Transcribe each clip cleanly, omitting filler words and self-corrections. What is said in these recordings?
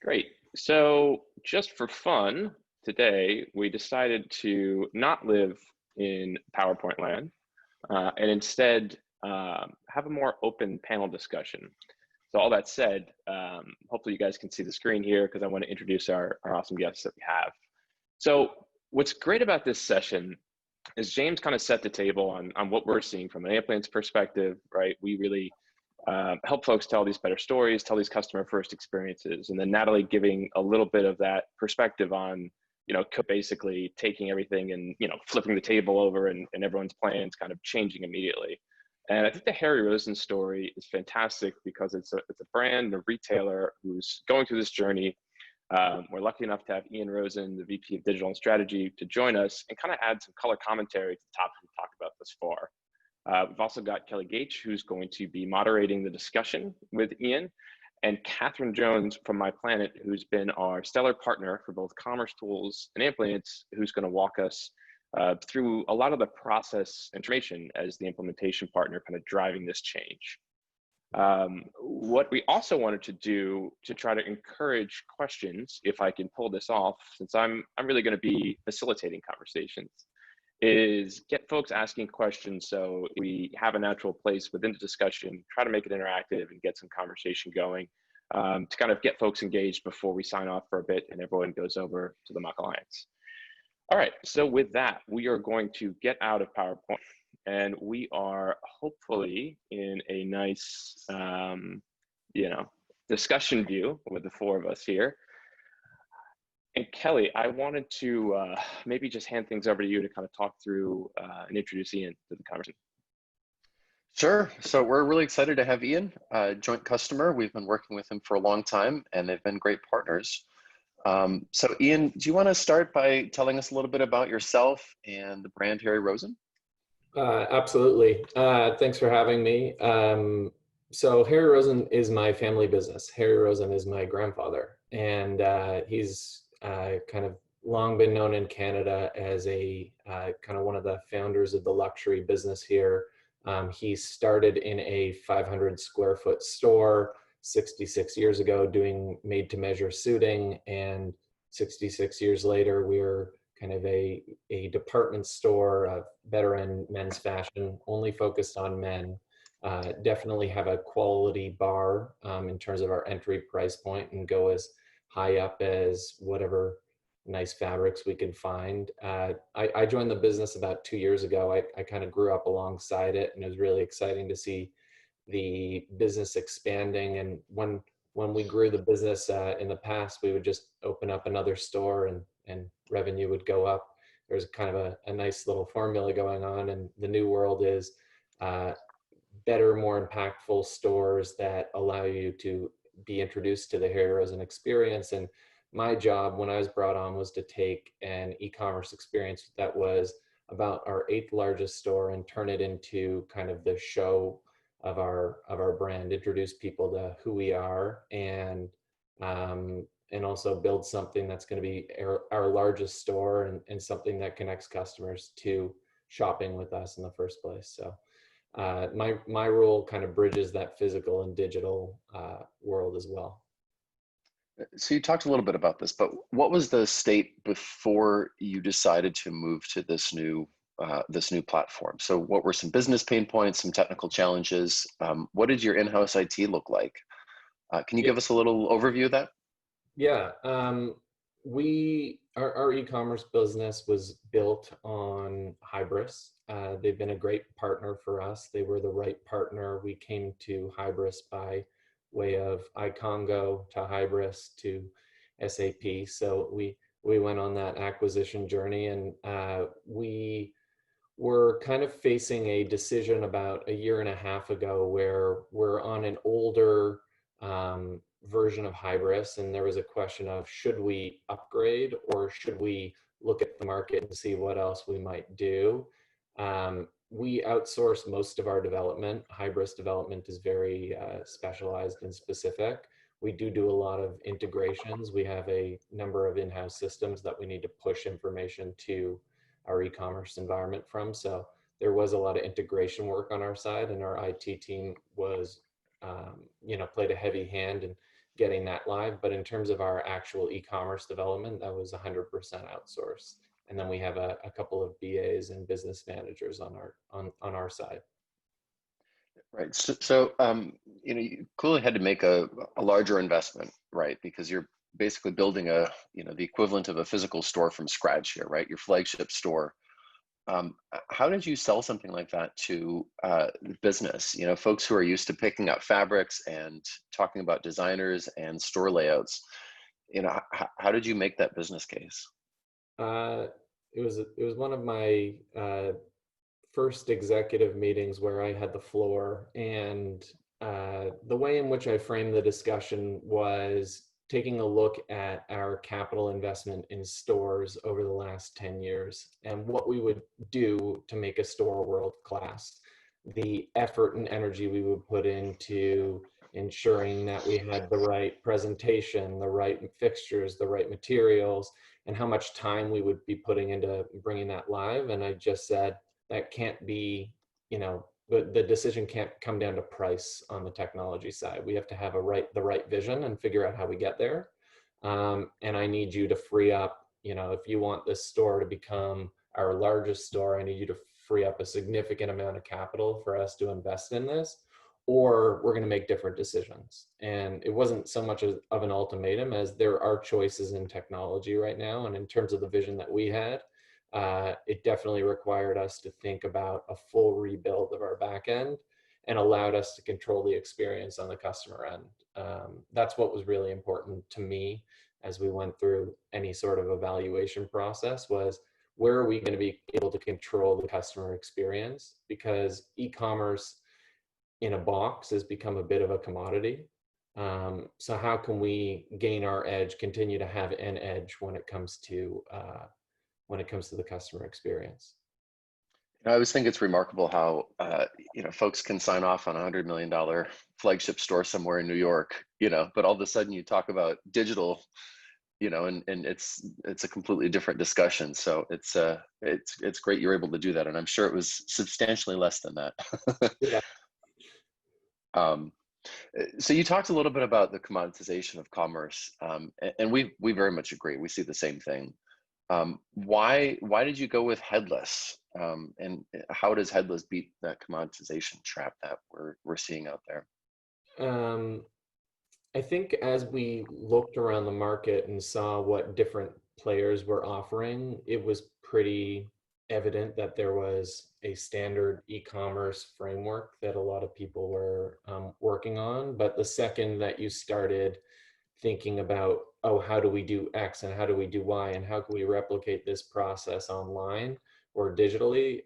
Great. So, just for fun, today we decided to not live in PowerPoint land and instead have a more open panel discussion. So, all that said, hopefully you guys can see the screen here because I want to introduce our awesome guests that we have. So, what's great about this session is James kind of set the table on what we're seeing from an Amplient's perspective, right? We really help folks tell these better stories, tell these customer first experiences. And then Natalie giving a little bit of that perspective on, basically taking everything and, flipping the table over and everyone's plans kind of changing immediately. And I think the Harry Rosen story is fantastic because it's a brand, a retailer who's going through this journey. We're lucky enough to have Ian Rosen, the VP of Digital and Strategy, to join us and kind of add some color commentary to the topics we've talked about thus far. We've also got Kelly Gates, who's going to be moderating the discussion with Ian, and Catherine Jones from My Planet, who's been our stellar partner for both Commerce Tools and Amplience, who's going to walk us through a lot of the process information as the implementation partner kind of driving this change. What we also wanted to do to try to encourage questions, if I can pull this off, since I'm really going to be facilitating conversations, is get folks asking questions so we have a natural place within the discussion, try to make it interactive and get some conversation going to kind of get folks engaged before we sign off for a bit and everyone goes over to the Mock Alliance. All right, so with that, we are going to get out of PowerPoint and we are hopefully in a nice, discussion view with the four of us here. And Kelly, I wanted to maybe just hand things over to you to kind of talk through and introduce Ian to the conversation. Sure. So we're really excited to have Ian, a joint customer. We've been working with him for a long time and they've been great partners. So Ian, do you want to start by telling us a little bit about yourself and the brand Harry Rosen? Absolutely. Thanks for having me. So Harry Rosen is my family business. Harry Rosen is my grandfather, and he's kind of long been known in Canada as a kind of one of the founders of the luxury business here. He started in a 500 square foot store 66 years ago doing made to measure suiting, and 66 years later we're kind of a department store of better end men's fashion, only focused on men. Definitely have a quality bar in terms of our entry price point and go as high up as whatever nice fabrics we can find. I joined the business about 2 years ago. I kind of grew up alongside it, and it was really exciting to see the business expanding. And when we grew the business in the past, we would just open up another store and revenue would go up. There's kind of a nice little formula going on, and the new world is better, more impactful stores that allow you to be introduced to the Harry Rosen experience. And my job when I was brought on was to take an e-commerce experience that was about our 8th largest store and turn it into kind of the show of our brand, introduce people to who we are, and also build something that's going to be our largest store and something that connects customers to shopping with us in the first place. So my role kind of bridges that physical and digital world as well. So you talked a little bit about this, but what was the state before you decided to move to this new platform? So what were some business pain points, some technical challenges? What did your in-house IT look like? Can you give us a little overview of that? Yeah, our e-commerce business was built on Hybris. They've been a great partner for us. They were the right partner. We came to Hybris by way of iCongo to Hybris to SAP. So we went on that acquisition journey, and we were kind of facing a decision about a year and a half ago where we're on an older version of Hybris, and there was a question of should we upgrade or should we look at the market and see what else we might do. We outsource most of our development. Hybris development is very specialized and specific. We do a lot of integrations. We have a number of in-house systems that we need to push information to our e-commerce environment from. So there was a lot of integration work on our side, and our IT team was, played a heavy hand getting that live. But in terms of our actual e-commerce development, that was 100% outsourced. And then we have a couple of BAs and business managers on our side. Right. So, you clearly had to make a larger investment, right? Because you're basically building the equivalent of a physical store from scratch here, right? Your flagship store. How did you sell something like that to business? Folks who are used to picking up fabrics and talking about designers and store layouts. How did you make that business case? Uh, it was one of my first executive meetings where I had the floor, and the way in which I framed the discussion was taking a look at our capital investment in stores over the last 10 years and what we would do to make a store world class, the effort and energy we would put into ensuring that we had the right presentation, the right fixtures, the right materials, and how much time we would be putting into bringing that live. And I just said, that can't be, the decision can't come down to price on the technology side. We have to have the right vision and figure out how we get there. And I need you to free up, if you want this store to become our largest store, I need you to free up a significant amount of capital for us to invest in this, or we're going to make different decisions. And it wasn't so much of an ultimatum as there are choices in technology right now. And in terms of the vision that we had, it definitely required us to think about a full rebuild of our back end and allowed us to control the experience on the customer end. That's what was really important to me as we went through any sort of evaluation process, was where are we going to be able to control the customer experience? Because e-commerce in a box has become a bit of a commodity. So how can we gain our edge, continue to have an edge when it comes to the customer experience? I always think it's remarkable how folks can sign off on $100 million flagship store somewhere in New York, but all of a sudden you talk about digital, and it's a completely different discussion. So it's great you're able to do that, and I'm sure it was substantially less than that. Yeah. So you talked a little bit about the commoditization of commerce, and we very much agree. We see the same thing. Why did you go with Headless? And how does Headless beat that commoditization trap that we're seeing out there? I think as we looked around the market and saw what different players were offering, it was pretty evident that there was a standard e-commerce framework that a lot of people were working on. But the second that you started thinking about, oh, how do we do X and how do we do Y and how can we replicate this process online or digitally,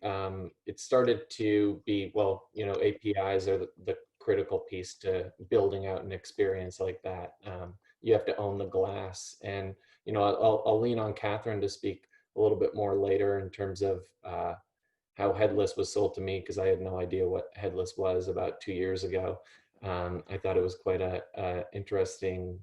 it started to be, well, APIs are the critical piece to building out an experience like that. You have to own the glass. And, I'll lean on Catherine to speak a little bit more later in terms of how Headless was sold to me, because I had no idea what Headless was about 2 years ago. I thought it was quite a interesting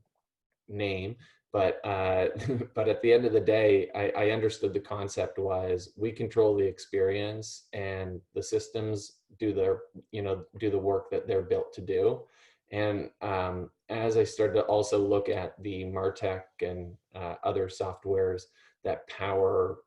name, but but at the end of the day, I understood the concept was we control the experience and the systems do the work that they're built to do. And as I started to also look at the MarTech and other softwares that power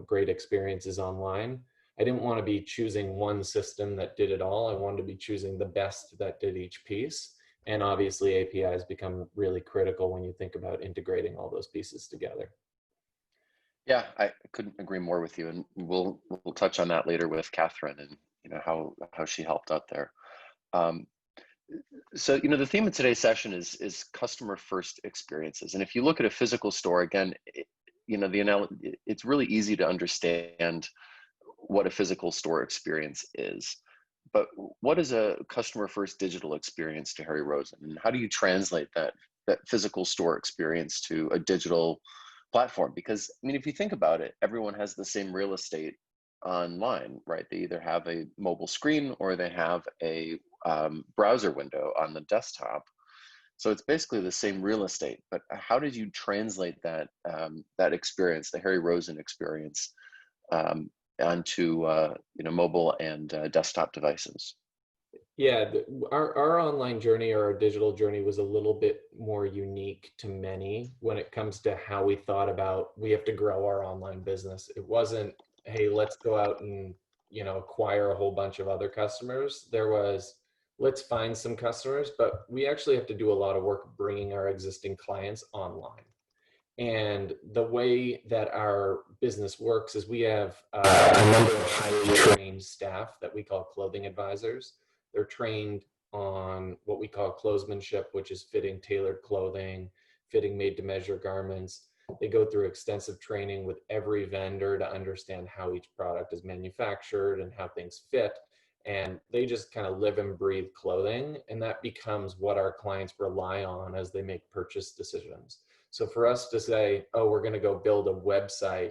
great experiences online, I didn't want to be choosing one system that did it all. I wanted to be choosing the best that did each piece. And obviously APIs become really critical when you think about integrating all those pieces together. Yeah, I couldn't agree more with you, and we'll touch on that later with Catherine and how she helped out there. So the theme of today's session is customer first experiences, and if you look at a physical store again, it's really easy to understand what a physical store experience is. But what is a customer first digital experience to Harry Rosen? And how do you translate that physical store experience to a digital platform? Because if you think about it, everyone has the same real estate online, right? They either have a mobile screen or they have a browser window on the desktop. So it's basically the same real estate. But how did you translate that experience, the Harry Rosen experience, onto mobile and desktop devices? Yeah, our online journey or our digital journey was a little bit more unique to many when it comes to how we thought about we have to grow our online business. It wasn't, hey, let's go out and acquire a whole bunch of other customers. There was, let's find some customers, but we actually have to do a lot of work bringing our existing clients online. And the way that our business works is we have a number of highly trained staff that we call clothing advisors. They're trained on what we call clothesmanship, which is fitting tailored clothing, fitting made to measure garments. They go through extensive training with every vendor to understand how each product is manufactured and how things fit. And they just kind of live and breathe clothing. And that becomes what our clients rely on as they make purchase decisions. So for us to say, oh, we're going to go build a website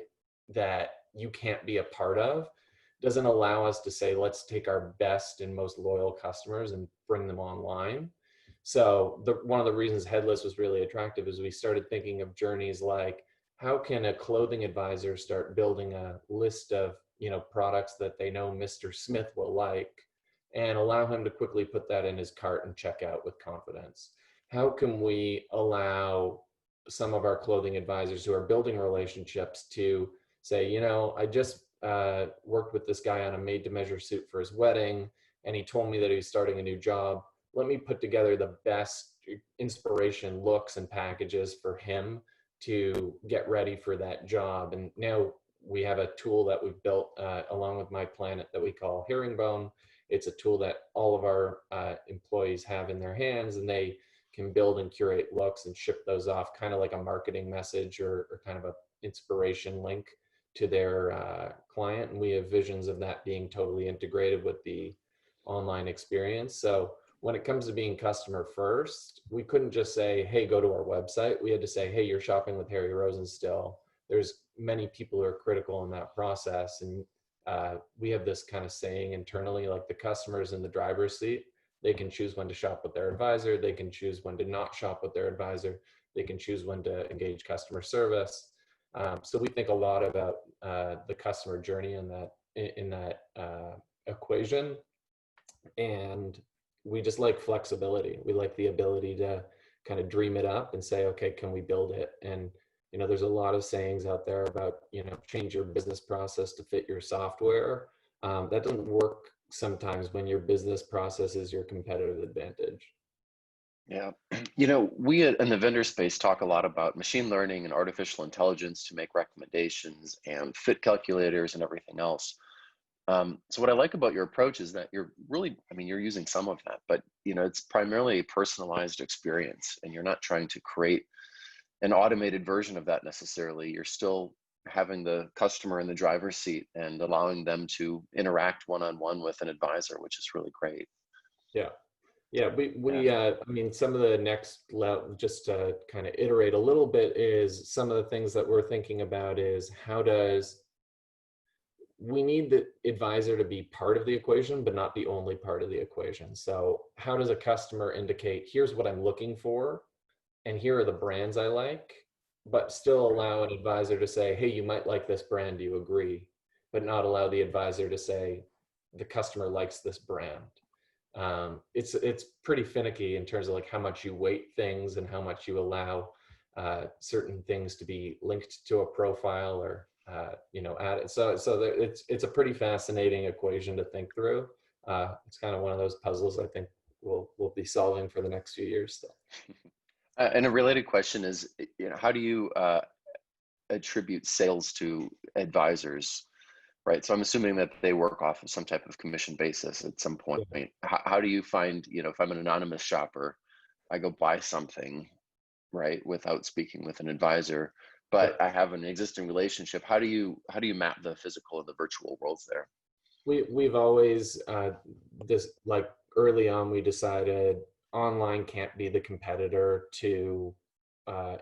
that you can't be a part of doesn't allow us to say, let's take our best and most loyal customers and bring them online. So one of the reasons Headless was really attractive is we started thinking of journeys like, how can a clothing advisor start building a list of products that they know Mr. Smith will like and allow him to quickly put that in his cart and check out with confidence? How can we allow some of our clothing advisors who are building relationships to say, I just worked with this guy on a made to measure suit for his wedding, and he told me that he was starting a new job. Let me put together the best inspiration looks and packages for him to get ready for that job. And now we have a tool that we've built along with My Planet that we call Herringbone. It's a tool that all of our employees have in their hands, and they can build and curate looks and ship those off kind of like a marketing message or kind of a inspiration link to their client. And we have visions of that being totally integrated with the online experience. So when it comes to being customer first, we couldn't just say, hey, go to our website. We had to say, hey, you're shopping with Harry Rosen still. There's many people who are critical in that process. And we have this kind of saying internally, like the customer's in the driver's seat. They can choose when to shop with their advisor. They can choose when to not shop with their advisor. They can choose when to engage customer service. So we think a lot about the customer journey in that equation, and we just like flexibility. We like the ability to kind of dream it up and say, okay, can we build it? And there's a lot of sayings out there about change your business process to fit your software. That doesn't work sometimes when your business process is your competitive advantage. Yeah. We in the vendor space talk a lot about machine learning and artificial intelligence to make recommendations and fit calculators and everything else. So what I like about your approach is that you're really, you're using some of that, but it's primarily a personalized experience, and you're not trying to create an automated version of that necessarily. You're still having the customer in the driver's seat and allowing them to interact one-on-one with an advisor, which is really great. Yeah. Yeah, some of the next level, just to kind of iterate a little bit, is some of the things that we're thinking about is we need the advisor to be part of the equation, but not the only part of the equation. So how does a customer indicate, here's what I'm looking for, and here are the brands I like, but still allow an advisor to say, hey, you might like this brand, do you agree? But not allow the advisor to say, the customer likes this brand. It's pretty finicky in terms of like how much you weight things and how much you allow certain things to be linked to a profile or added. So it's a pretty fascinating equation to think through. It's kind of one of those puzzles I think we'll be solving for the next few years still. And a related question is, how do you attribute sales to advisors? Right. So I'm assuming that they work off of some type of commission basis at some point. Yeah. How do you find, if I'm an anonymous shopper, I go buy something, right, without speaking with an advisor, but I have an existing relationship. How do you map the physical and the virtual worlds there? We've always like early on, we decided online can't be the competitor to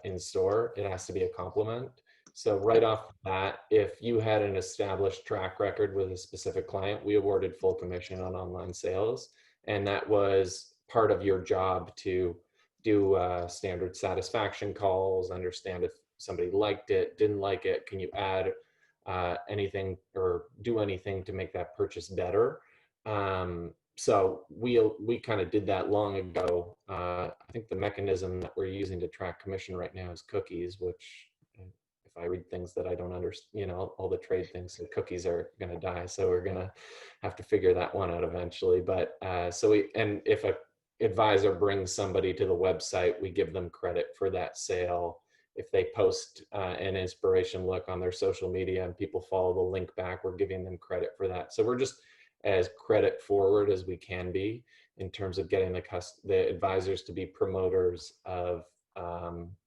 in store. It has to be a complement. So right off the bat, if you had an established track record with a specific client, we awarded full commission on online sales. And that was part of your job to do standard satisfaction calls, understand if somebody liked it, didn't like it, can you add anything or do anything to make that purchase better. so we kind of did that long ago. I think the mechanism that we're using to track commission right now is cookies, which if I read things that I don't understand, all the trade things, so cookies are going to die. So we're going to have to figure that one out eventually. But and if a advisor brings somebody to the website, we give them credit for that sale. If they post an inspiration look on their social media and people follow the link back, we're giving them credit for that. So we're just as credit forward as we can be in terms of getting the advisors to be promoters of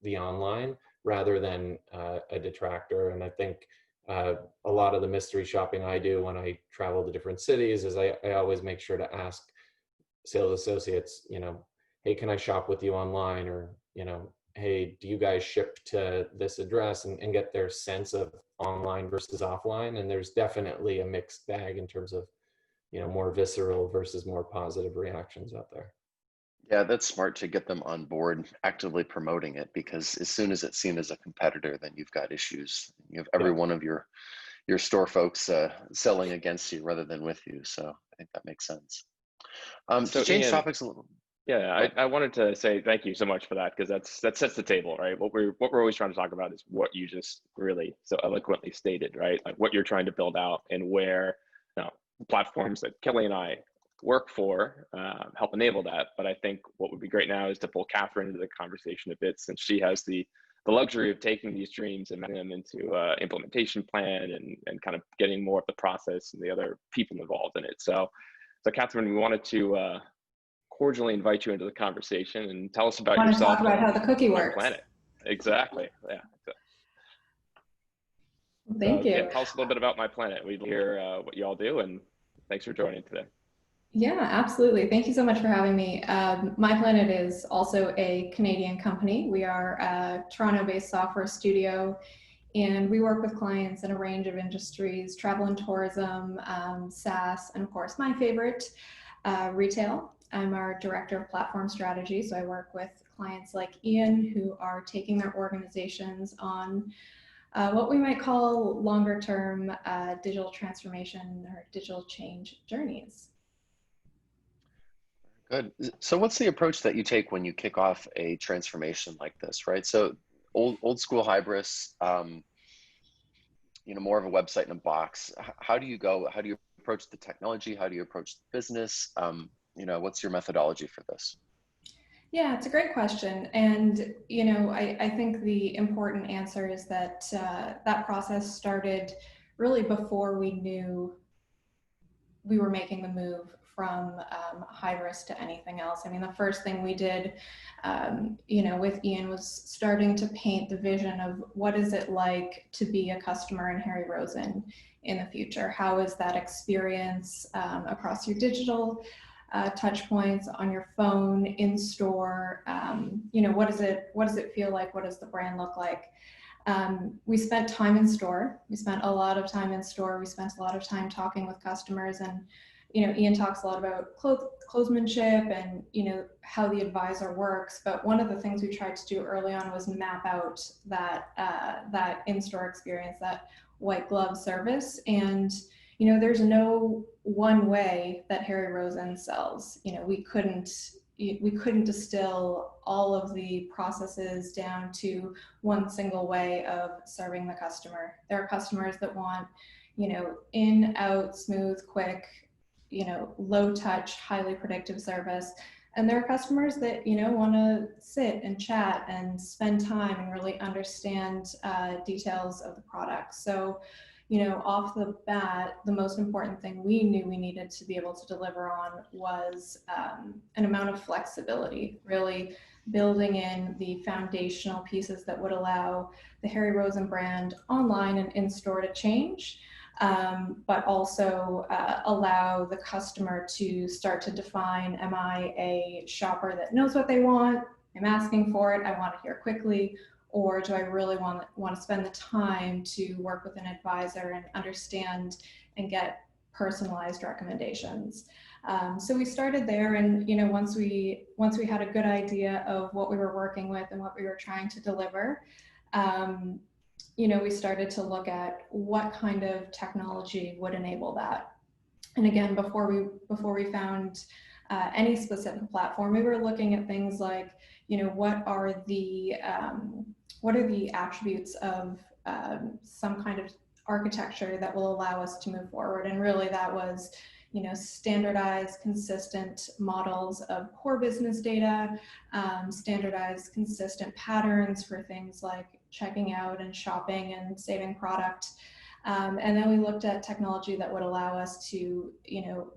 the online rather than a detractor. And I think a lot of the mystery shopping I do when I travel to different cities is I always make sure to ask sales associates, hey, can I shop with you online? Or, hey, do you guys ship to this address, and get their sense of online versus offline. And there's definitely a mixed bag in terms of, more visceral versus more positive reactions out there. Yeah, that's smart to get them on board, actively promoting it, because as soon as it's seen as a competitor, then you've got issues. You have every one of your store folks selling against you rather than with you. So I think that makes sense. So to change Ian, topics a little. yeah, I wanted to say thank you so much for that, because that sets the table, right? What we're always trying to talk about is what you just really so eloquently stated, right? Like what you're trying to build out and where platforms that Kelly and I work for help enable that. But I think what would be great now is to pull Catherine into the conversation a bit, since she has the luxury of taking these dreams and making them into implementation plan and kind of getting more of the process and the other people involved in it. So Catherine, we wanted to cordially invite you into the conversation and tell us about yourself. Want to talk about how the cookie works. Planet. Exactly. Yeah. Thank you. Yeah, tell us a little bit about My Planet. We'd hear what you all do, and thanks for joining today. Yeah, absolutely. Thank you so much for having me. My Planet is also a Canadian company. We are a Toronto-based software studio, and we work with clients in a range of industries: travel and tourism, SaaS, and of course, my favorite, retail. I'm our director of platform strategy, so I work with clients like Ian who are taking their organizations on what we might call longer term digital transformation or digital change journeys. Good. So what's the approach that you take when you kick off a transformation like this, right? So old school Hybris, more of a website in a box. How do you approach the technology? How do you approach the business? What's your methodology for this? Yeah, it's a great question. And, I think the important answer is that that process started really before we knew we were making the move from Hybris to anything else. I mean, the first thing we did, with Ian was starting to paint the vision of what is it like to be a customer in Harry Rosen in the future? How is that experience across your digital touch points, on your phone, in store? What does it feel like? What does the brand look like? We spent time in store. We spent a lot of time in store. We spent a lot of time talking with customers, and Ian talks a lot about closemanship and how the advisor works. But one of the things we tried to do early on was map out that in-store experience, that white glove service. And there's no one way that Harry Rosen sells. We couldn't distill all of the processes down to one single way of serving the customer. There are customers that want, in, out, smooth, quick, low touch, highly predictive service. And there are customers that, want to sit and chat and spend time and really understand details of the product. So, off the bat, the most important thing we knew we needed to be able to deliver on was an amount of flexibility, really building in the foundational pieces that would allow the Harry Rosen brand online and in-store to change, but also allow the customer to start to define, am I a shopper that knows what they want, I'm asking for it, I want it here quickly, or do I really want to spend the time to work with an advisor and understand and get personalized recommendations? So we started there, and once we had a good idea of what we were working with and what we were trying to deliver, we started to look at what kind of technology would enable that. And again, before we found any specific platform, we were looking at things like, what are the attributes of some kind of architecture that will allow us to move forward. And really that was, standardized, consistent models of core business data, standardized, consistent patterns for things like checking out and shopping and saving product. And then we looked at technology that would allow us to,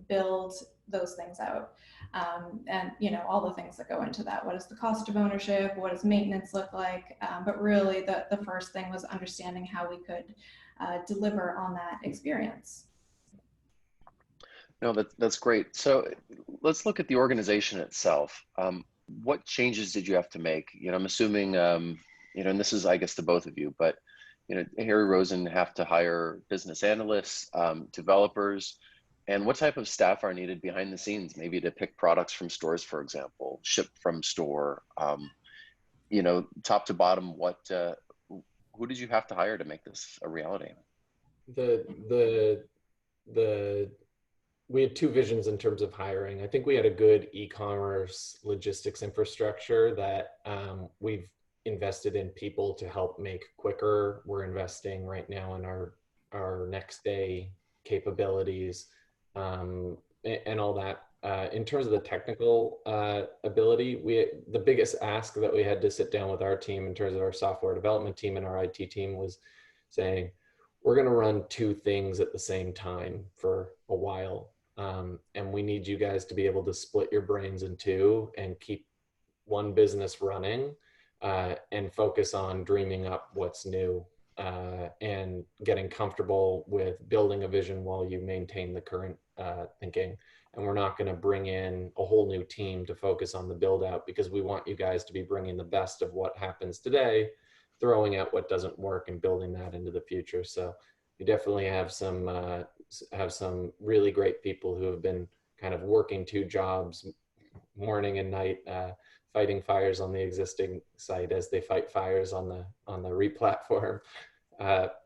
build those things out. And, all the things that go into that. What is the cost of ownership? What does maintenance look like? But really the first thing was understanding how we could deliver on that experience. No, that's great. So let's look at the organization itself. What changes did you have to make? I'm assuming, and this is, I guess, to both of you, but Harry Rosen have to hire business analysts, developers, and what type of staff are needed behind the scenes, maybe to pick products from stores, for example, ship from store, top to bottom, who did you have to hire to make this a reality? We had two visions in terms of hiring. I think we had a good e-commerce logistics infrastructure that we've invested in people to help make quicker. We're investing right now in our next day capabilities and all that. In terms of the technical ability, the biggest ask that we had to sit down with our team in terms of our software development team and our IT team was saying, we're going to run two things at the same time for a while. And we need you guys to be able to split your brains in two and keep one business running and focus on dreaming up what's new and getting comfortable with building a vision while you maintain the current thinking. And we're not going to bring in a whole new team to focus on the build out, because we want you guys to be bringing the best of what happens today, throwing out what doesn't work and building that into the future. So we definitely have some really great people who have been kind of working two jobs morning and night, fighting fires on the existing site as they fight fires on the re-platform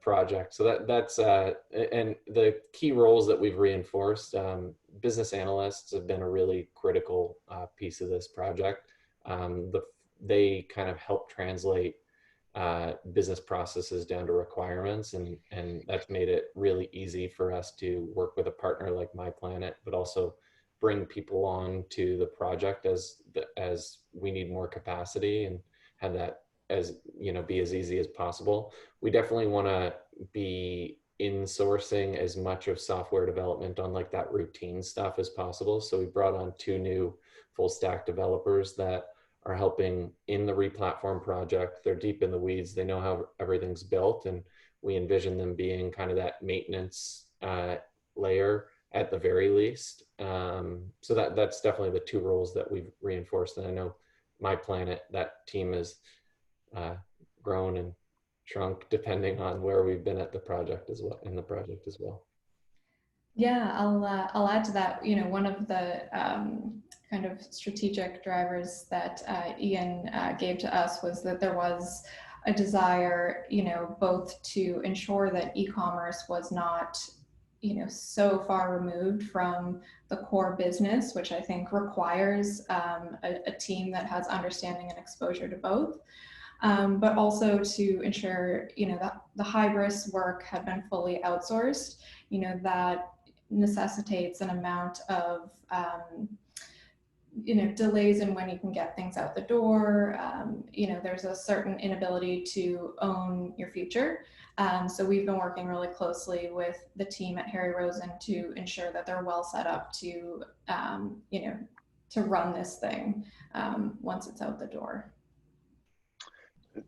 project. So that's and the key roles that we've reinforced, business analysts have been a really critical piece of this project. They kind of help translate business processes down to requirements, and that's made it really easy for us to work with a partner like MyPlanet, but also bring people on to the project as we need more capacity and have that as be as easy as possible. We definitely want to be insourcing as much of software development on like that routine stuff as possible. So we brought on two new full stack developers that are helping in the re-platform project. They're deep in the weeds. They know how everything's built, and we envision them being kind of that maintenance layer at the very least. So that's definitely the two roles that we've reinforced. And I know MyPlanet, that team has grown and shrunk depending on where we've been at the project as well, in the project as well. Yeah, I'll add to that. One of the kind of strategic drivers that Ian gave to us was that there was a desire, both to ensure that e-commerce was not, so far removed from the core business, which I think requires a team that has understanding and exposure to both. But also to ensure, that the hybris work had been fully outsourced, that necessitates an amount of, delays in when you can get things out the door. There's a certain inability to own your future. So we've been working really closely with the team at Harry Rosen to ensure that they're well set up to, to run this thing once it's out the door.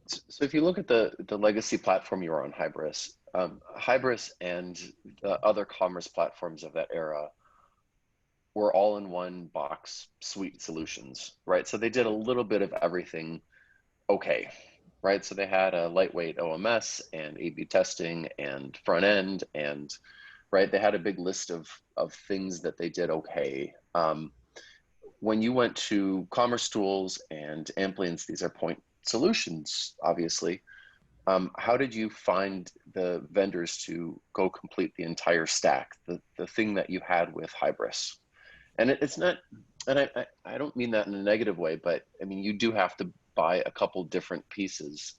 So if you look at the legacy platform you were on, Hybris, Hybris and the other commerce platforms of that era were all in one box suite solutions, right? So they did a little bit of everything okay, right? So they had a lightweight OMS and A/B testing and front end, and right, they had a big list of things that they did okay. When you went to Commerce Tools and Amplience, these are point solutions, obviously. how did you find the vendors to go complete the entire stack, the thing that you had with Hybris? And it's not, and I don't mean that in a negative way, but I mean, you do have to buy a couple different pieces,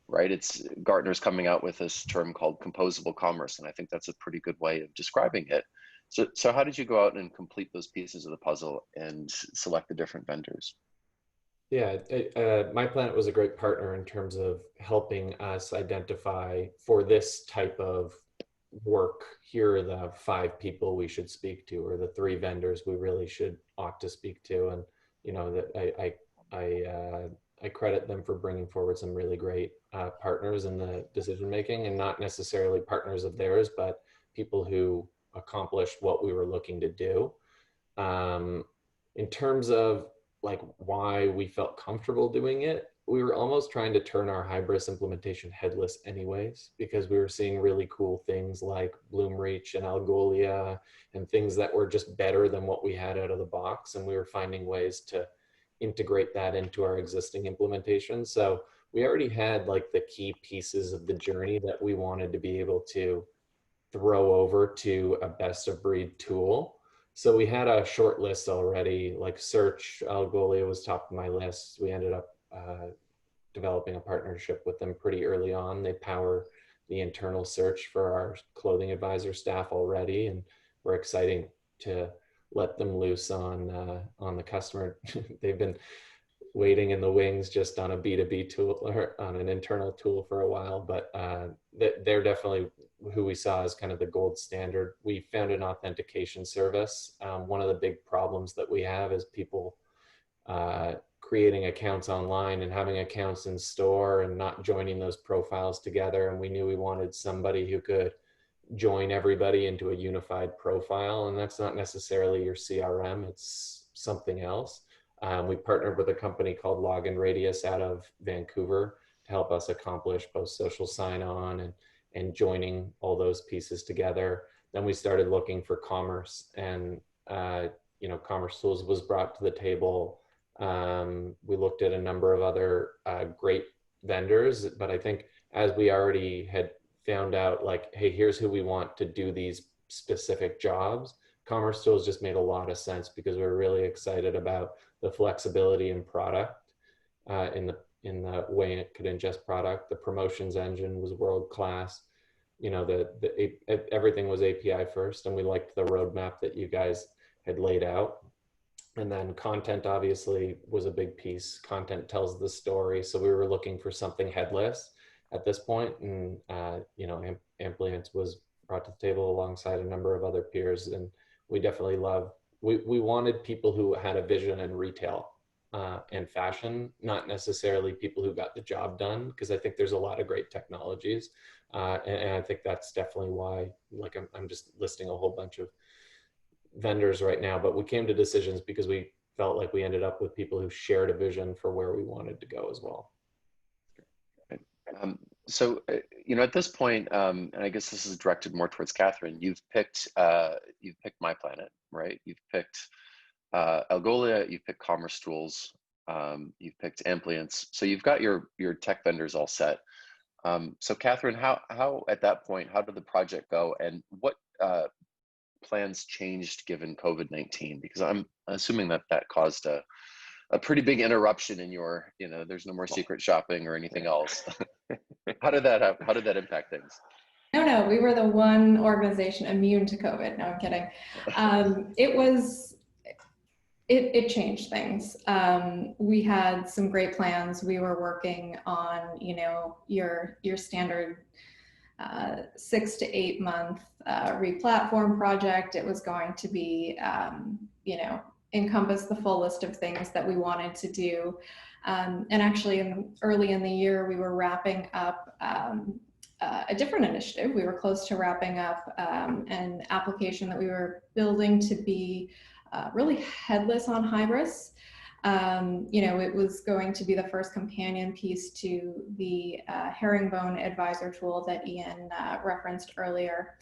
right? It's Gartner's coming out with this term called composable commerce, and I think that's a pretty good way of describing it. So how did you go out and complete those pieces of the puzzle and select the different vendors? Yeah, My Planet was a great partner in terms of helping us identify for this type of work, here are the 5 people we should speak to, or the 3 vendors we really ought to speak to. And, you know, that I credit them for bringing forward some really great partners in the decision making, and not necessarily partners of theirs, but people who accomplished what we were looking to do. In terms of like why we felt comfortable doing it, we were almost trying to turn our Hybris implementation headless anyways, because we were seeing really cool things like Bloomreach and Algolia and things that were just better than what we had out of the box. And we were finding ways to integrate that into our existing implementation. So we already had like the key pieces of the journey that we wanted to be able to throw over to a best of breed tool. So we had a short list already, like search, Algolia was top of my list. We ended up developing a partnership with them pretty early on. They power the internal search for our clothing advisor staff already, and we're excited to let them loose on the customer. They've been waiting in the wings just on a B2B tool or on an internal tool for a while, but they're definitely who we saw as kind of the gold standard. We found an authentication service. One of the big problems that we have is people creating accounts online and having accounts in store and not joining those profiles together. And we knew we wanted somebody who could join everybody into a unified profile. And that's not necessarily your CRM, it's something else. We partnered with a company called Login Radius out of Vancouver to help us accomplish both social sign-on and joining all those pieces together. Then we started looking for commerce, and Commerce Tools was brought to the table. We looked at a number of other great vendors, but I think as we already had found out, like, hey, here's who we want to do these specific jobs, Commerce Tools just made a lot of sense because we're really excited about the flexibility in product, in the way it could ingest product. The promotions engine was world class. You know, everything was API first, and we liked the roadmap that you guys had laid out. And then content obviously was a big piece. Content tells the story, so we were looking for something headless at this point, and Ampliance was brought to the table alongside a number of other peers, and we definitely we wanted people who had a vision in retail and fashion, not necessarily people who got the job done, because I think there's a lot of great technologies, and I think that's definitely why, like, I'm just listing a whole bunch of vendors right now, but we came to decisions because we felt like we ended up with people who shared a vision for where we wanted to go as well. So, at this point, and I guess this is directed more towards Catherine, you've picked My Planet, right? You've picked Algolia, you've picked Commerce Tools, you've picked Ampliance. So you've got your tech vendors all set. So Catherine, how at that point, how did the project go, and what plans changed given COVID-19? Because I'm assuming that caused a pretty big interruption in your, there's no more secret shopping or anything else. How did that impact things? No, we were the one organization immune to COVID. No, I'm kidding. It changed things. We had some great plans. We were working on, your standard 6 to 8 month re-platform project. It was going to be, encompass the full list of things that we wanted to do. And actually, early in the year, we were wrapping up a different initiative. We were close to wrapping up an application that we were building to be really headless on Hybris. It was going to be the first companion piece to the Herringbone advisor tool that Ian referenced earlier.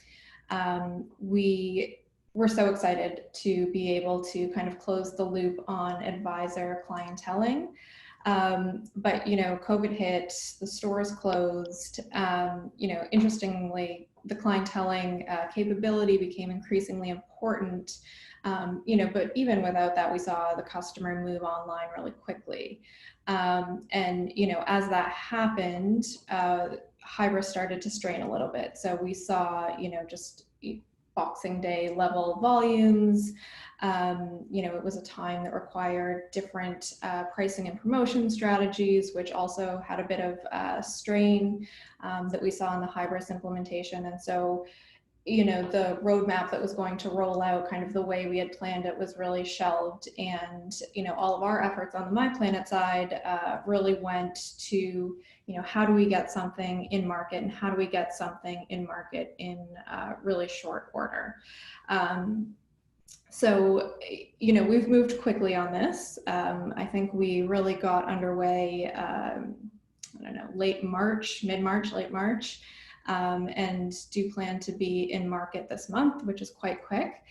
We were so excited to be able to kind of close the loop on advisor clienteling. But, COVID hit, the stores closed. Interestingly, the clienteling capability became increasingly important. But even without that, we saw the customer move online really quickly. As that happened, Hybris started to strain a little bit. So we saw, just Boxing Day level volumes. It was a time that required different pricing and promotion strategies, which also had a bit of strain that we saw in the Hybris implementation. And so, the roadmap that was going to roll out kind of the way we had planned it was really shelved. And, all of our efforts on the My Planet side really went to, how do we get something in market, and how do we get something in market in really short order. So, we've moved quickly on this. I think we really got underway, late March, mid-March, late March. And do plan to be in market this month, which is quite quick.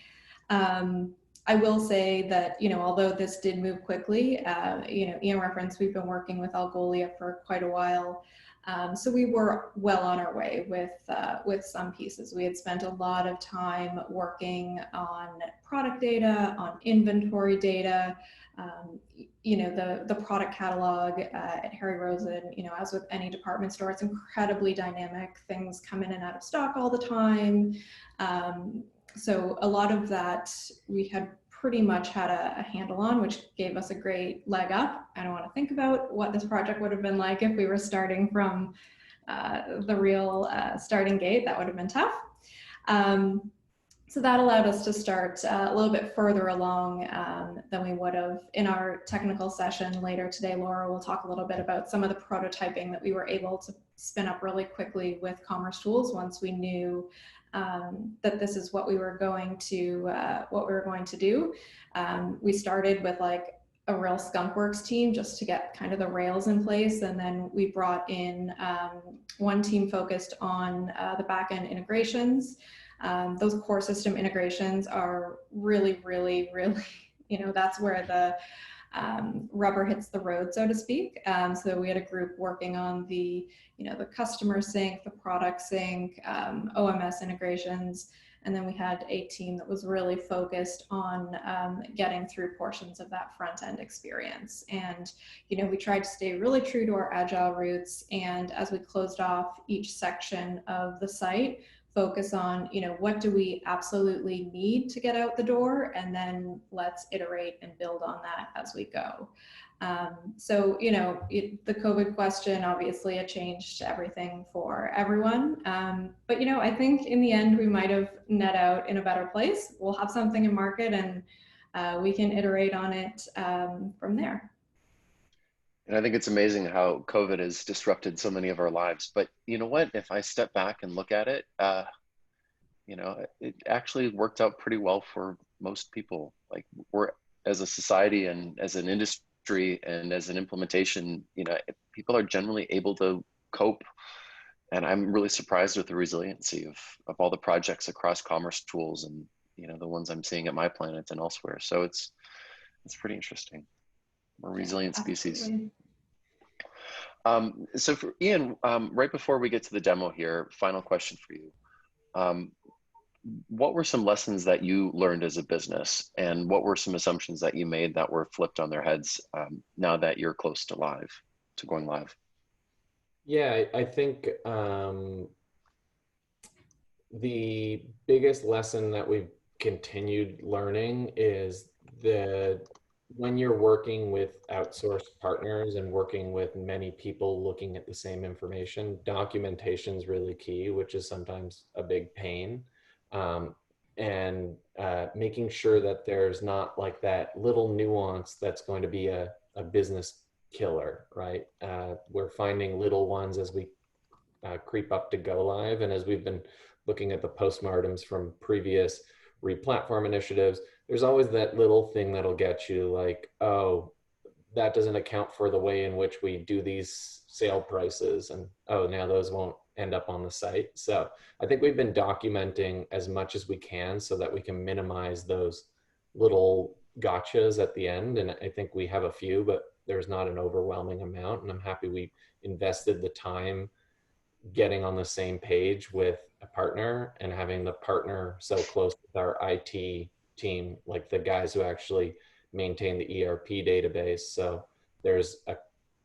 I will say that, although this did move quickly, Ian referenced, we've been working with Algolia for quite a while. So we were well on our way with some pieces. We had spent a lot of time working on product data, on inventory data, the product catalog at Harry Rosen, as with any department store, it's incredibly dynamic. Things come in and out of stock all the time. So a lot of that we had pretty much had a handle on, which gave us a great leg up. I don't want to think about what this project would have been like if we were starting from the real starting gate. That would have been tough. So that allowed us to start a little bit further along than we would have. In our technical session later today, Laura will talk a little bit about some of the prototyping that we were able to spin up really quickly with Commerce Tools once we knew that this is what we were going to do. We started with like a real skunkworks team just to get kind of the rails in place, and then we brought in one team focused on the back-end integrations. Those core system integrations are really, really, really, that's where the rubber hits the road, so to speak. So we had a group working on the customer sync, the product sync, OMS integrations, and then we had a team that was really focused on getting through portions of that front end experience. And, we tried to stay really true to our agile roots. And as we closed off each section of the site, focus on, what do we absolutely need to get out the door, and then let's iterate and build on that as we go. So, the COVID question, obviously it changed everything for everyone. But, I think in the end, we might have net out in a better place. We'll have something in market, and we can iterate on it from there. And I think it's amazing how COVID has disrupted so many of our lives. But you know what? If I step back and look at it, it actually worked out pretty well for most people. Like, we're, as a society and as an industry and as an implementation, people are generally able to cope. And I'm really surprised with the resiliency of all the projects across Commerce Tools and, the ones I'm seeing at My Planet and elsewhere. So it's pretty interesting. We're a resilient species. So for Ian, right before we get to the demo here, final question for you. What were some lessons that you learned as a business, and what were some assumptions that you made that were flipped on their heads now that you're close to going live? Yeah, I think the biggest lesson that we've continued learning is when you're working with outsourced partners and working with many people looking at the same information, documentation is really key, which is sometimes a big pain. And making sure that there's not like that little nuance that's going to be a business killer, right? We're finding little ones as we creep up to go live. And as we've been looking at the postmortems from previous replatform initiatives, there's always that little thing that'll get you like, oh, that doesn't account for the way in which we do these sale prices. And oh, now those won't end up on the site. So I think we've been documenting as much as we can so that we can minimize those little gotchas at the end. And I think we have a few, but there's not an overwhelming amount, and I'm happy we invested the time getting on the same page with a partner and having the partner so close with our IT team, like the guys who actually maintain the ERP database. So there's a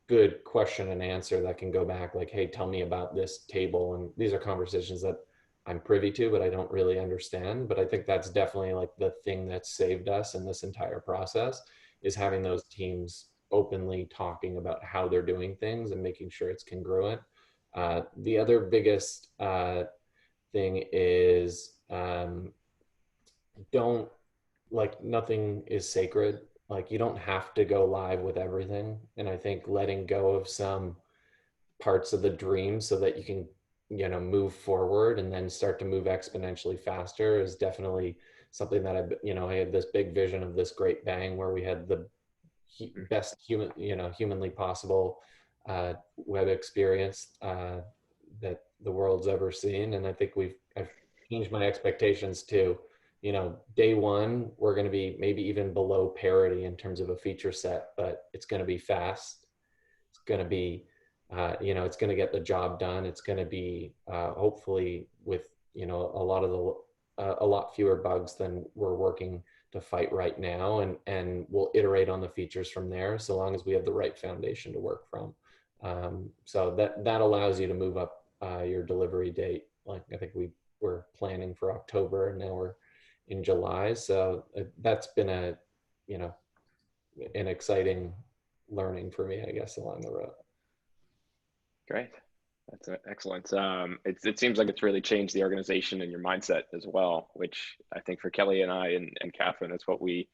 good question and answer that can go back like, hey, tell me about this table. And these are conversations that I'm privy to, but I don't really understand. But I think that's definitely like the thing that saved us in this entire process, is having those teams openly talking about how they're doing things and making sure it's congruent. The other biggest thing is don't, like, nothing is sacred. Like, you don't have to go live with everything. And I think letting go of some parts of the dream so that you can, you know, move forward and then start to move exponentially faster is definitely something that I had this big vision of this great bang where we had the best humanly possible web experience that the world's ever seen. And I think I've changed my expectations to, you know, day one, we're going to be maybe even below parity in terms of a feature set, but it's going to be fast. It's going to be, it's going to get the job done. It's going to be hopefully with, you know, a lot fewer bugs than we're working to fight right now, and we'll iterate on the features from there, so long as we have the right foundation to work from. So that allows you to move up your delivery date. Like, I think we were planning for October, and now we're in July. So that's been an exciting learning for me, I guess, along the road. Great. That's excellent. It seems like it's really changed the organization and your mindset as well, which I think for Kelly and I and Catherine, that's what we,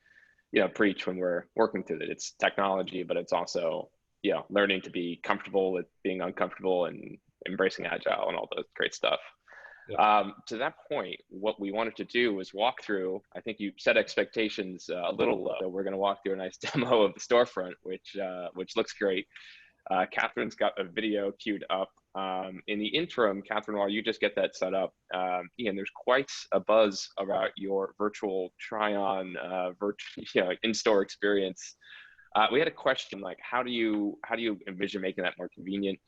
preach when we're working through it. It's technology, but it's also, learning to be comfortable with being uncomfortable and embracing agile and all those great stuff. Yeah. To that point, what we wanted to do was walk through, I think you set expectations a little low. So we're going to walk through a nice demo of the storefront, which looks great. Catherine's got a video queued up. In the interim, Catherine, while you just get that set up, Ian, there's quite a buzz about your virtual TryOn, in-store experience. We had a question like, how do you envision making that more convenient?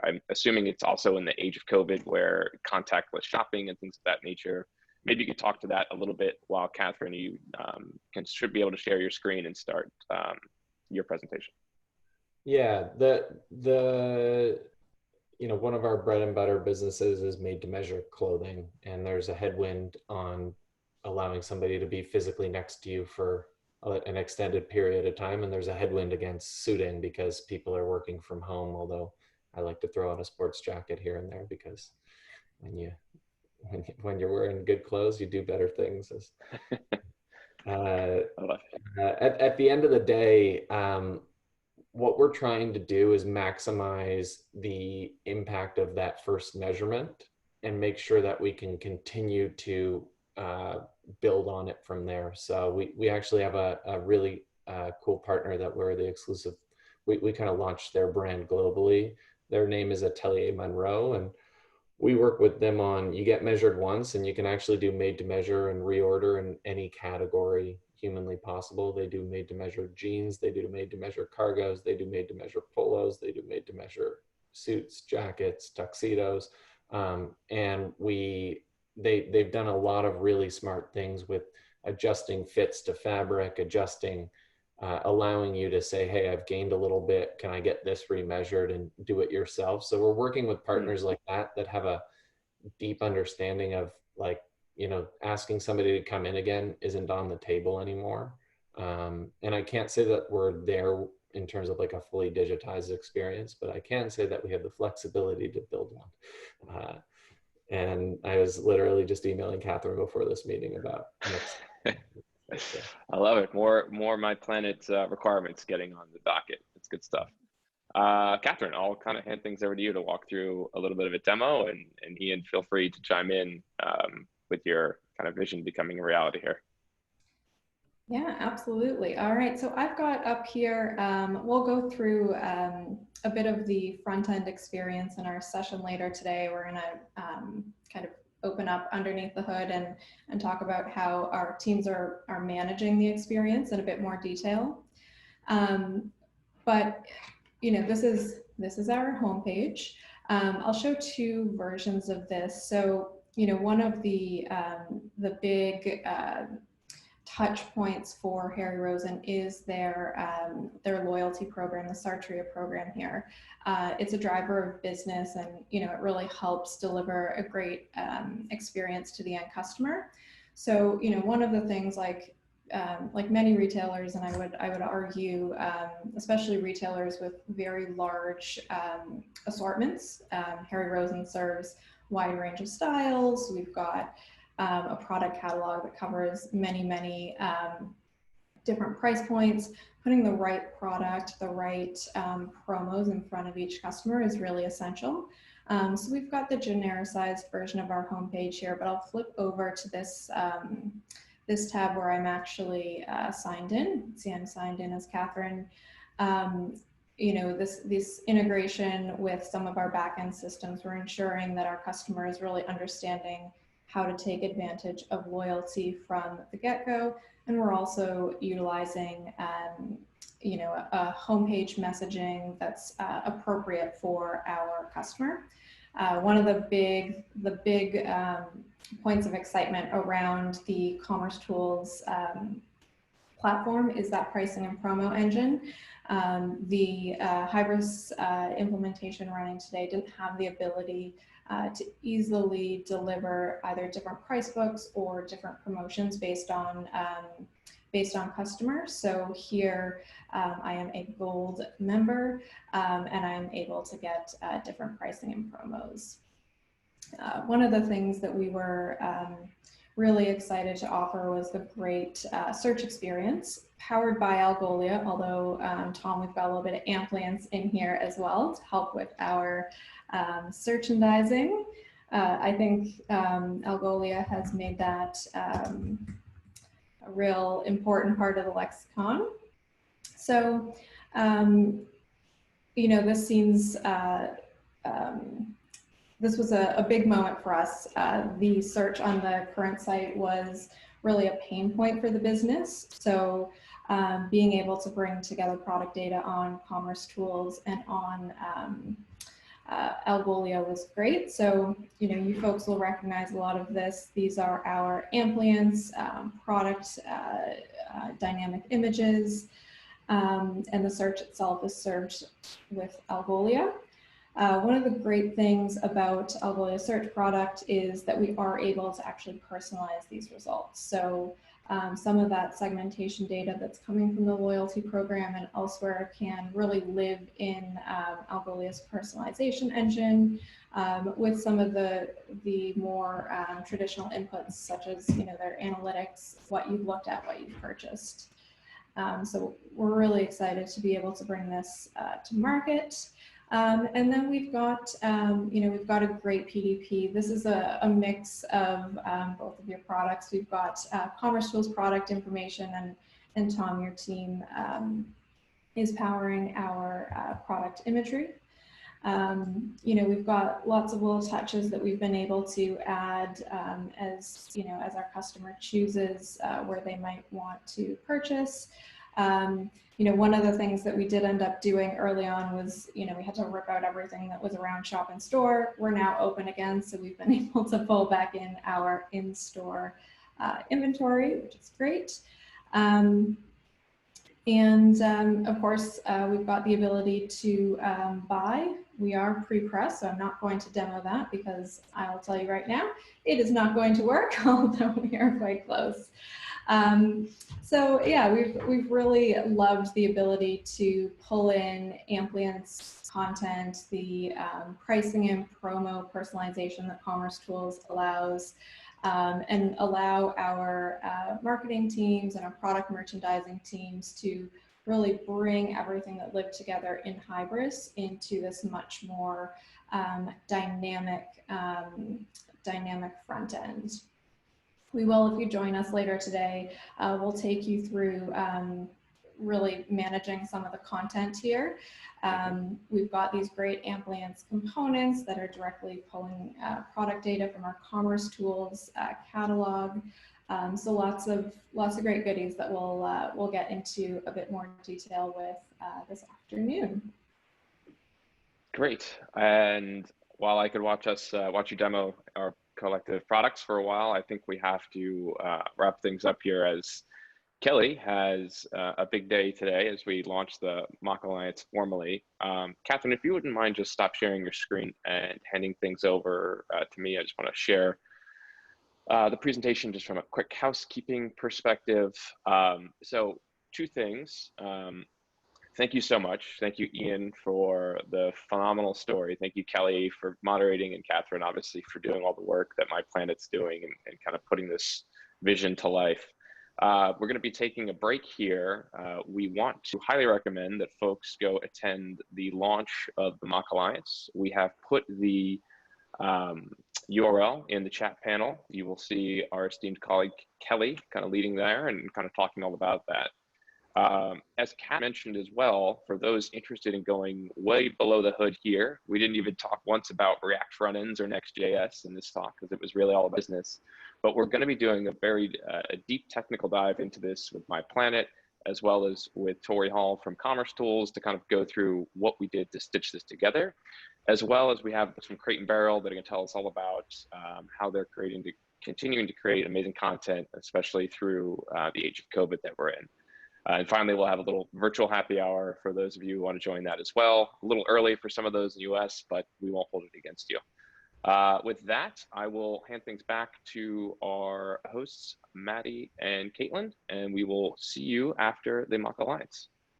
I'm assuming it's also in the age of COVID where contactless shopping and things of that nature. Maybe you could talk to that a little bit while Catherine, you should be able to share your screen and start your presentation. Yeah, one of our bread and butter businesses is made to measure clothing, and there's a headwind on allowing somebody to be physically next to you for an extended period of time. And there's a headwind against suiting because people are working from home, although I like to throw on a sports jacket here and there because when you're wearing good clothes, you do better things. At the end of the day, what we're trying to do is maximize the impact of that first measurement and make sure that we can continue to build on it from there. So we actually have a really cool partner that we're the exclusive, we kind of launched their brand globally. Their name is Atelier Monroe, and we work with them on, you get measured once and you can actually do made to measure and reorder in any category humanly possible. They do made to measure jeans, they do made to measure cargos, they do made to measure polos, they do made to measure suits, jackets, tuxedos. And they've done a lot of really smart things with adjusting fits to fabric, allowing you to say, hey, I've gained a little bit, can I get this remeasured, and do it yourself. So we're working with partners like that have a deep understanding of, like, asking somebody to come in again isn't on the table anymore. And I can't say that we're there in terms of like a fully digitized experience, but I can say that we have the flexibility to build one. And I was literally just emailing Catherine before this meeting about next. I love it. More My Planet requirements getting on the docket. It's good stuff. Catherine, I'll kind of hand things over to you to walk through a little bit of a demo, and Ian, feel free to chime in with your kind of vision becoming a reality here. Yeah, absolutely. All right, so I've got up here, we'll go through a bit of the front-end experience in our session later today. We're gonna kind of open up underneath the hood and talk about how our teams are managing the experience in a bit more detail. but this is our homepage. I'll show two versions of this. So one of the big touch points for Harry Rosen is their loyalty program, the Sartria program here. It's a driver of business, and it really helps deliver a great experience to the end customer. So one of the things like many retailers, and I would argue, especially retailers with very large assortments, Harry Rosen serves a wide range of styles. We've got a product catalog that covers many different price points. Putting the right product, the right promos in front of each customer is really essential. So we've got the genericized version of our homepage here, but I'll flip over to this this tab where I'm actually signed in. See, I'm signed in as Catherine. This integration with some of our backend systems, we're ensuring that our customer is really understanding how to take advantage of loyalty from the get-go. And we're also utilizing, a homepage messaging that's appropriate for our customer. One of the big points of excitement around the Commerce Tools platform is that pricing and promo engine. The Hybris implementation running today didn't have the ability to easily deliver either different price books or different promotions based on customers. So here I am a gold member, and I'm able to get different pricing and promos. One of the things that we were really excited to offer was the great search experience powered by Algolia, although Tom, we've got a little bit of Amplience in here as well to help with our searchandising. I think Algolia has made that a real important part of the lexicon. So, this seems, this was a big moment for us. The search on the current site was really a pain point for the business. So being able to bring together product data on Commerce Tools and on Algolia was great. So, you folks will recognize a lot of this. These are our Amplience, product dynamic images, and the search itself is served with Algolia. One of the great things about Algolia search product is that we are able to actually personalize these results. So some of that segmentation data that's coming from the loyalty program and elsewhere can really live in Algolia's personalization engine with some of the more traditional inputs, such as their analytics, what you've looked at, what you've purchased. So we're really excited to be able to bring this to market. And then we've got, we've got a great PDP. This is a mix of both of your products. We've got Commerce Tools product information, and Tom, your team, is powering our product imagery. We've got lots of little touches that we've been able to add as our customer chooses where they might want to purchase. One of the things that we did end up doing early on was, we had to rip out everything that was around shop and store. We're now open again, so we've been able to pull back in our in-store inventory, which is great. Of course, we've got the ability to buy. We are pre-press, so I'm not going to demo that because I will tell you right now, it is not going to work, although we are quite close. So yeah, we've really loved the ability to pull in Amplience content, the pricing and promo personalization that Commerce Tools allows, and allow our marketing teams and our product merchandising teams to really bring everything that lived together in Hybris into this much more dynamic front end. We will, if you join us later today, we'll take you through really managing some of the content here. We've got these great Amplience components that are directly pulling product data from our Commerce Tools catalog. So lots of great goodies that we'll get into a bit more detail with this afternoon. Great. And while I could watch you demo our collective products for a while, I think we have to wrap things up here as Kelly has a big day today as we launch the Mock Alliance formally. Catherine, if you wouldn't mind just stop sharing your screen and handing things over to me. I just want to share the presentation just from a quick housekeeping perspective. So 2 things. Thank you so much. Thank you, Ian, for the phenomenal story. Thank you, Kelly, for moderating, and Catherine, obviously, for doing all the work that My Planet's doing and kind of putting this vision to life. We're going to be taking a break here. We want to highly recommend that folks go attend the launch of the Mock Alliance. We have put the URL in the chat panel. You will see our esteemed colleague, Kelly, kind of leading there and kind of talking all about that. As Kat mentioned as well, for those interested in going way below the hood here, we didn't even talk once about React front-ends or Next.js in this talk because it was really all about business. But we're going to be doing a very deep technical dive into this with My Planet, as well as with Tori Hall from Commerce Tools to kind of go through what we did to stitch this together, as well as we have some Crate and Barrel that are going to tell us all about how they're continuing to create amazing content, especially through the age of COVID that we're in. And finally, we'll have a little virtual happy hour for those of you who want to join that as well. A little early for some of those in the US, but we won't hold it against you. With that, I will hand things back to our hosts, Maddie and Caitlin, and we will see you after the Mock Alliance.